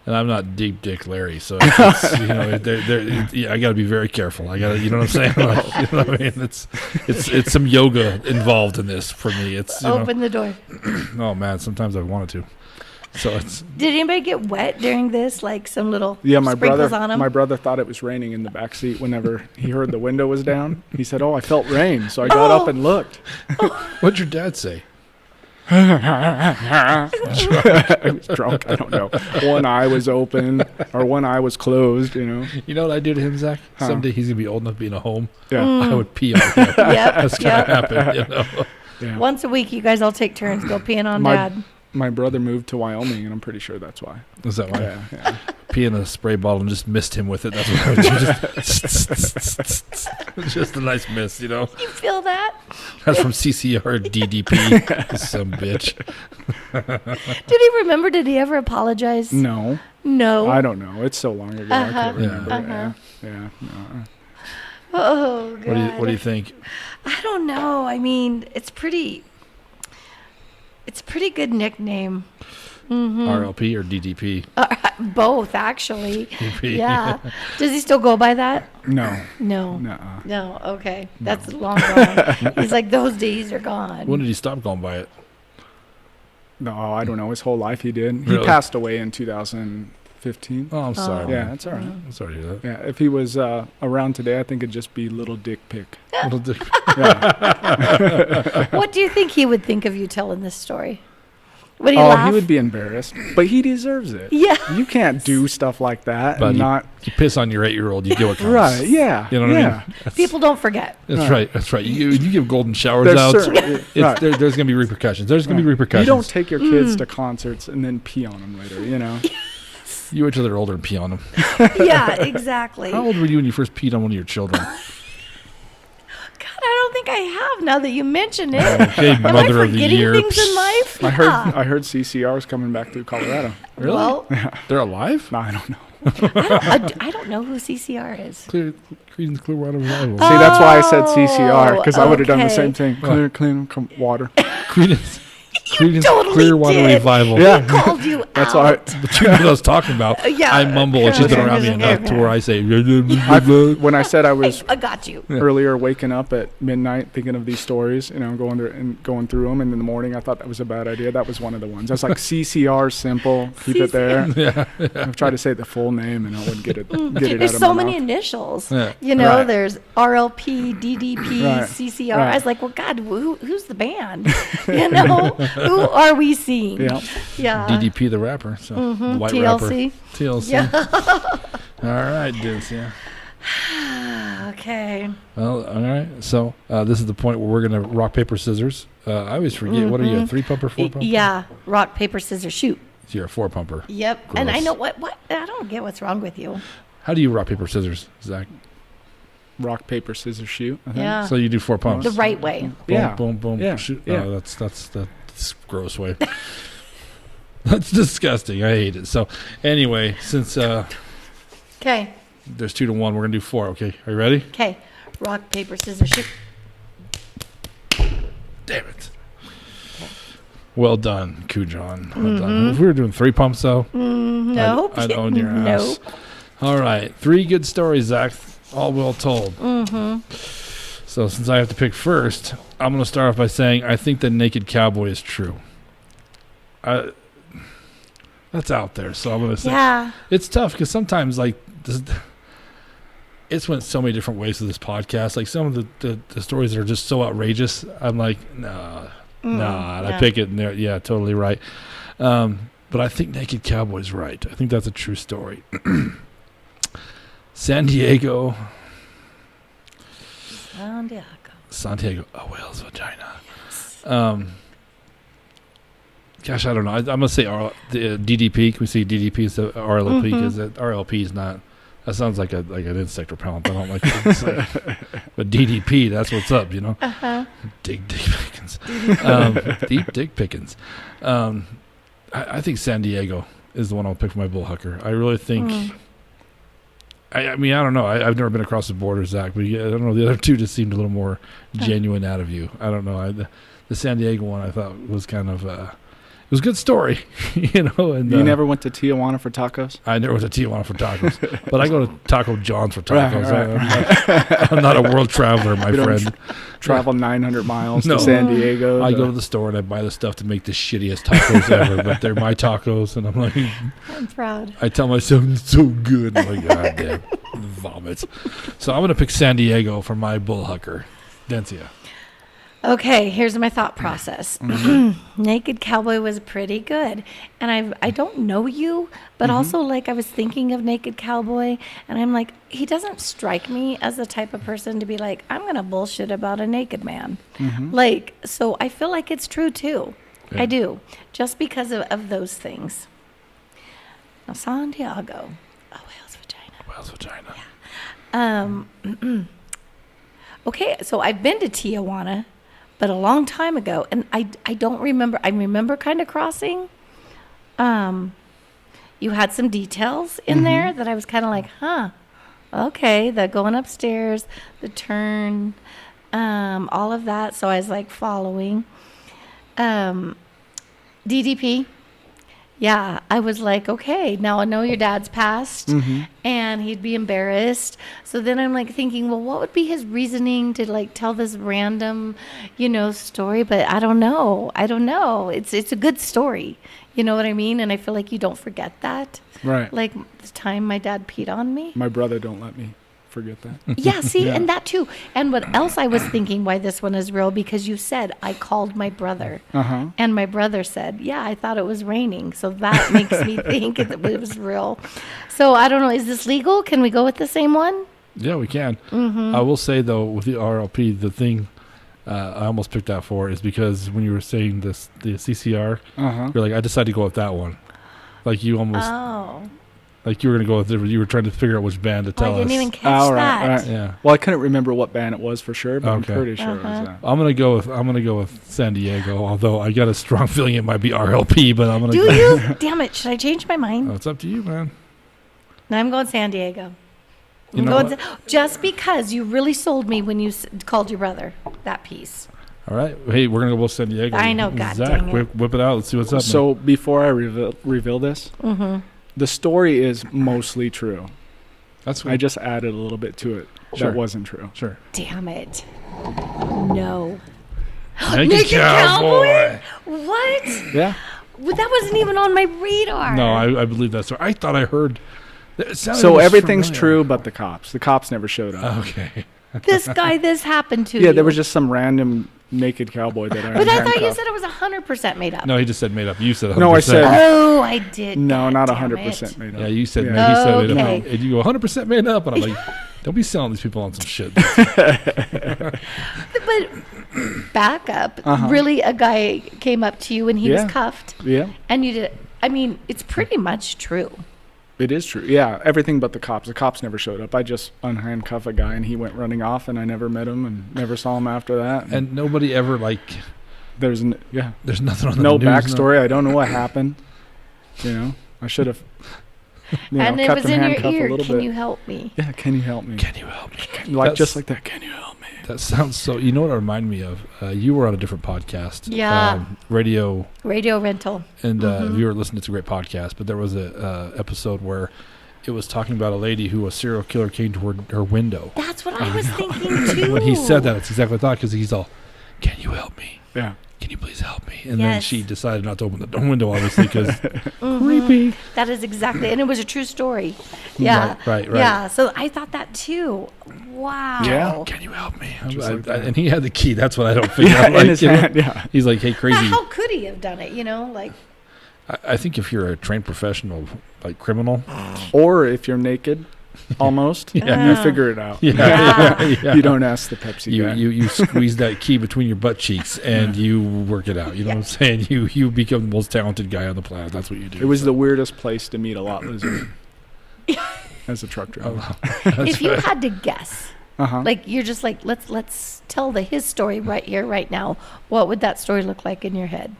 And I'm not deep dick Larry, so it's, you know, I got to be very careful. I got to, you know what I'm saying? Like, you know what I mean? It's some yoga involved in this for me. It's, you Open the door. know, oh man, sometimes I wanted to. So it's, Did anybody get wet during this? Like some little Yeah, my sprinkles brother. on them? My brother thought it was raining in the back seat. Whenever he heard the window was down, he said, "Oh, I felt rain." So I got up and looked. what'd your dad say? I was drunk. I don't know. One eye was open or one eye was closed. You know. You know what I do to him, Zach? Huh. Someday he's gonna be old enough to be in a home. Yeah. I would pee on him. Yep. That's gonna yep. happen. You know. Yeah. Once a week, you guys all take turns go peeing on My- dad. My brother moved to Wyoming, and I'm pretty sure that's why. Is that why? Yeah. Pee in a spray bottle and just missed him with it. That's what I would do. Just a nice miss, you know. You feel that? That's from CCR DDP. Some bitch. Did he remember? Did he ever apologize? No, No. I don't know. It's so long ago. I Uh-huh. can't remember. Uh-huh. Yeah. No. Oh God. What do you think? I don't know. I mean, it's pretty good nickname. RLP or DDP? Both, actually. DDP. Yeah. Does he still go by that? No. No. Nuh-uh. No. Okay. That's long gone. He's like, those days are gone. When did he stop going by it? No, I don't know. His whole life he did. He Really? passed away in 2015. Oh, I'm sorry. Yeah, man. that's all right. I'm sorry to hear that. Yeah, if he was around today, I think it'd just be Little Dick Pick. Little dick. Yeah. What do you think he would think of you telling this story? Would he Oh, laugh? he would be embarrassed, but he deserves it. Yeah. You can't do stuff like that But and not you piss on your 8-year-old, you get what comes. right. Yeah, You know what yeah. I mean? That's, People don't forget. that's right. That's right. You give golden showers There's out. certain- It's, right. there's going to be repercussions. There's going to be Right. repercussions. You don't take your kids to concerts and then pee on them later. You know. You wait till they're older and pee on them. Yeah, exactly. How old were you when you first peed on one of your children? God, I don't think I have now that you mention it. Okay, Am I mother of the forgetting year. things in life? I Yeah. heard CCR's coming back through Colorado. Really? Well, They're alive? No, I don't know. I don't know who CCR is. Creedence Clearwater Revival. See, that's why I said CCR because I would have done the okay. same thing. Clean water. Creedence totally Clearwater did. Revival. Yeah. He called you That's out. all right. But you know what I was talking about. Yeah. I mumble and she's been Okay, around me okay, enough to okay. where I say, When I said I was I got you. earlier waking up at midnight thinking of these stories, going through them, and in the morning I thought that was a bad idea. That was one of the ones. I was like, CCR, simple, keep it there. yeah. I've tried to say the full name and I wouldn't get it out There's of so my many mouth. initials. Yeah. You know, Right. there's RLP, DDP, Right. CCR. Right. I was like, well, God, who's the band? You know, who are we seeing? Yeah. Yeah. DDP the rapper. So the white TLC. rapper. TLC. Yeah. All right, dudes. Yeah. Okay. Well, all right. So this is the point where we're gonna rock paper scissors. I always forget. What are you? A 3-pumper, 4-pumper? Yeah. Rock, paper, scissors, shoot. So you're a 4-pumper. Yep. And I Gross. know what I don't get what's wrong with you. How do you rock paper scissors, Zach? Rock, paper, scissors, shoot. I think. Yeah. So you do 4 pumps. The right way. Boom, Yeah. boom, boom. Yeah. Shoot. Yeah. Oh, that's a gross way. That's disgusting. I hate it. So anyway, since Okay. there's 2 to 1, we're gonna do 4. Okay, are you ready? Okay. Rock, paper, scissors, shoot. Damn it. Well done, Kujan. Well done. If we were doing 3 pumps though, Nope. I'd own your ass. Nope. All right. 3 good stories, Zach. All well told. Mm-hmm. So since I have to pick first, I'm going to start off by saying I think the naked cowboy is true. That's out there, so I'm going to say it's tough because sometimes it's went so many different ways with this podcast. Like some of the stories that are just so outrageous, I'm like, nah, and I pick it and there, yeah, totally right. But I think naked cowboy's right. I think that's a true story. San Diego, a whale's vagina. Gosh, I don't know. I'm gonna say the DDP. Can we see DDP is the RLP? Because RLP is not. That sounds like an insect repellent. I don't like it. But DDP, that's what's up, you know. Dick Pickens. Deep Dick Pickens. I think San Diego is the one I'll pick for my Bullhucker. I really think. I mean, I don't know. I've never been across the border, Zach, but I don't know. The other two just seemed a little more genuine out of you. I don't know. The San Diego one I thought was kind of it was a good story, you know. And you never went to Tijuana for tacos? I never went to Tijuana for tacos, but I go to Taco John's for tacos. Right. I'm not a world traveler, my friend. Travel 900 miles to San Diego. I go to the store and I buy the stuff to make the shittiest tacos ever, but they're my tacos, and I'm like, I'm proud. I tell myself it's so good. I'm like, God damn, vomits. So I'm gonna pick San Diego for my Bullhucker. Dencia. Okay, here's my thought process. Naked Cowboy was pretty good. And I don't know you, but also like I was thinking of Naked Cowboy and I'm like, he doesn't strike me as the type of person to be like, I'm going to bullshit about a naked man. Like, so I feel like it's true too. Yeah. I do. Just because of those things. Now, San Diego. A whale's vagina. Whale's vagina. Yeah. Okay, so I've been to Tijuana, but a long time ago, and I don't remember. I remember kind of crossing. You had some details in there that I was kind of like, okay, the going upstairs, the turn, all of that. So I was like following. DDP. Yeah, I was like, okay, now I know your dad's passed and he'd be embarrassed. So then I'm like thinking, well, what would be his reasoning to like tell this random, story? But I don't know. It's a good story. You know what I mean? And I feel like you don't forget that. Right. Like the time my dad peed on me. My brother don't let me forget that. Yeah, see, and that too. And what else I was thinking why this one is real, because you said I called my brother. And my brother said, yeah, I thought it was raining. So that makes me think it was real. So I don't know. Is this legal? Can we go with the same one? Yeah, we can. I will say, though, with the RLP, the thing I almost picked that for is because when you were saying the CCR, you're like, I decided to go with that one. Like you almost... Oh. Like you were going to go with it. You were trying to figure out which band to tell us. I didn't even catch that. Right. Yeah. Well, I couldn't remember what band it was for sure, but I'm pretty sure it was that. I'm gonna go with San Diego. Although I got a strong feeling it might be RLP, but I'm gonna. Do you? Damn it! Should I change my mind? Oh, it's up to you, man. No, I'm going San Diego. Just because you really sold me when you called your brother that piece. All right. Hey, we're gonna go with San Diego. I know. God Zach, dang it. whip it out. Let's see what's up. So before I reveal this. The story is mostly true. That's cool. I just added a little bit to it that wasn't true. Sure. Damn it. No. Naked Cowboy. What? Yeah. Well, that wasn't even on my radar. No, I believe that's right. I thought I heard. So everything's true but the cops. The cops never showed up. Okay. This happened to you. Yeah, there was just some random naked cowboy that I But I thought you said it was 100% made up. No, he just said made up. You said 100%. No, I said... Oh, I did. No, not 100% made up. Yeah, you said... Yeah. He said made Okay. up. And you go 100% made up. And I'm like, don't be selling these people on some shit. But back up. Really, a guy came up to you and he was cuffed. Yeah. And you did... I mean, it's pretty much true. It is true. Yeah, everything but the cops. The cops never showed up. I just unhandcuffed a guy and he went running off and I never met him and never saw him after that. And nobody ever There's nothing on the no news, backstory. I don't know what happened. I should have and it kept was him in your handcuffed ear. a little Can bit. you help me? Yeah, can you help me? Can you help me? Just like that. Can you help me? That sounds so... You know what it reminded me of? You were on a different podcast. Yeah. Radio Rental. And if you were listening, it's a great podcast. But there was a episode where it was talking about a lady who a serial killer came to her window. That's what I was thinking too. When he said that, it's exactly what I thought, because he's all, "Can you help me? Yeah. Can you please help me?" And then Yes. she decided not to open the window, obviously, because Mhm. creepy. That is exactly, and it was a true story. Yeah. Right. Yeah. So I thought that too. Wow. Yeah. Can you help me? Just like that. And he had the key. That's what I don't figure Yeah, out. in his you know? hand. Yeah. He's like, "Hey, But crazy." how could he have done it? Like. I think if you're a trained professional, like criminal, Or if you're naked, almost, Yeah. you figure it out. yeah. You don't ask the Pepsi guy. You squeeze that key between your butt cheeks and you work it out. You know what I'm saying? You become the most talented guy on the planet. That's what you do. It was the weirdest place to meet a lot lizard as a truck driver. Oh, that's If you right. had to guess, Uh-huh. like you're just like, let's tell his story right here, right now. What would that story look like in your head?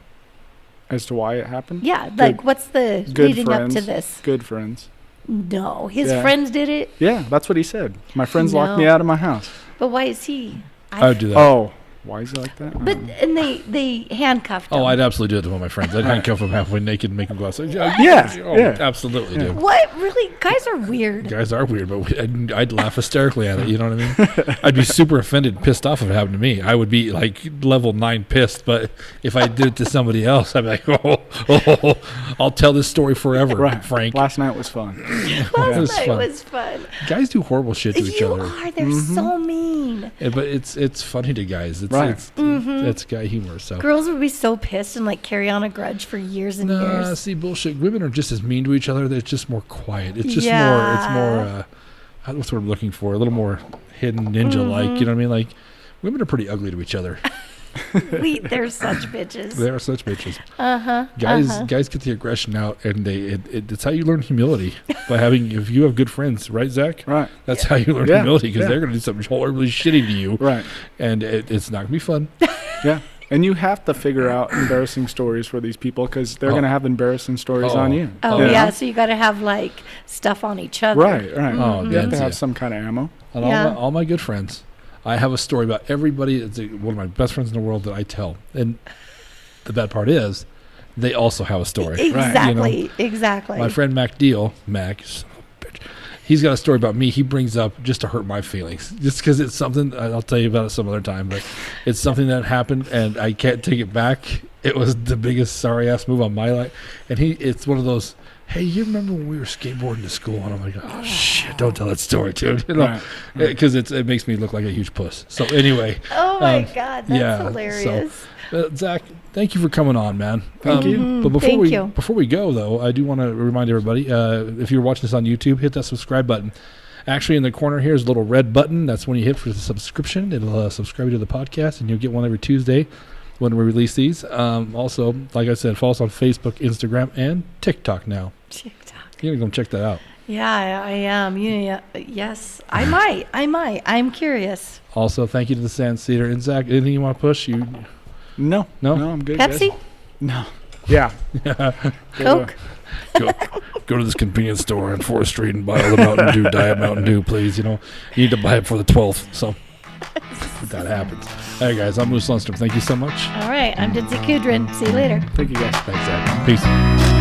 As to why it happened? Yeah, like what's the Good leading friends. up to this? Good friends. No, his Yeah. friends did it. Yeah, that's what he said. My friends locked me No. out of my house. But why is he? I would do that. Oh, why is it like that? But and they handcuffed him. Oh, I'd absolutely do it to one of my friends. I'd handcuff him halfway naked and make him go outside. Yeah. Absolutely do. What? Really? Guys are weird. Guys are weird, but I'd laugh hysterically at it. You know what I mean? I'd be super offended and pissed off if it happened to me. I would be like level 9 pissed. But if I did it to somebody else, I'd be like, I'll tell this story forever, Right. Frank. Last night was fun. It Last was night fun. was fun. Guys do horrible shit to each You other. are. They're so mean. Yeah, but it's funny to guys. It's, Right. it's guy humor. So Girls would be so pissed and like carry on a grudge for years and nah, years. see, bullshit. Women are just as mean to each other. They're just more quiet. It's just Yeah. It's more. What's what I'm looking for? A little more hidden ninja like. You know what I mean? Like, women are pretty ugly to each other. They're such bitches. They are such bitches. Uh-huh. Guys get the aggression out, and it's how you learn humility by having. If you have good friends, right, Zach? Right. That's how you learn Yeah. humility, because Yeah. they're going to do something horribly shitty to you, Right. and it's not going to be fun. Yeah. And you have to figure out embarrassing stories for these people because they're going to have embarrassing stories on you. Oh, Yeah. yeah. So you got to have like stuff on each other. Right, right. Oh, You have to yeah. have some kind of ammo. And Yeah. all my good friends, I have a story about everybody. It's one of my best friends in the world that I tell. And the bad part is, they also have a story. Exactly. You know? Exactly. My friend Mac Deal, Mac, son of a bitch, he's got a story about me he brings up just to hurt my feelings. Just because it's something, I'll tell you about it some other time, but it's something that happened and I can't take it back. It was the biggest sorry-ass move on my life. And it's one of those, hey, you remember when we were skateboarding to school? And I'm like, oh, shit, don't tell that story, dude. You know, Right. because it makes me look like a huge puss. So anyway, oh my God. That's yeah, hilarious. Zach, thank you for coming on, man. Thank you. But before Thank you. before we go, though, I do want to remind everybody, if you're watching this on YouTube, hit that subscribe button. Actually, in the corner here is a little red button. That's when you hit for the subscription. It'll subscribe you to the podcast, and you'll get one every Tuesday when we release these. Also, like I said, follow us on Facebook, Instagram, and TikTok now. TikTok. You're going to go check that out. Yeah, I am. Yes, I might. I'm curious. Also, thank you to the Sand Cedar. And Zach, anything you want to push? No, No? I'm good. guys. Pepsi? No. Yeah. Coke? Go to this convenience store on 4th Street and buy all the Mountain Dew, Diet Mountain Dew, please. You know, you need to buy it for the 12th. So that happens. All right, guys, I'm Moose Lundstrom. Thank you so much. All right, I'm Dincy Kudrin. See you later. Thank you, guys. Thanks, Zach. Peace.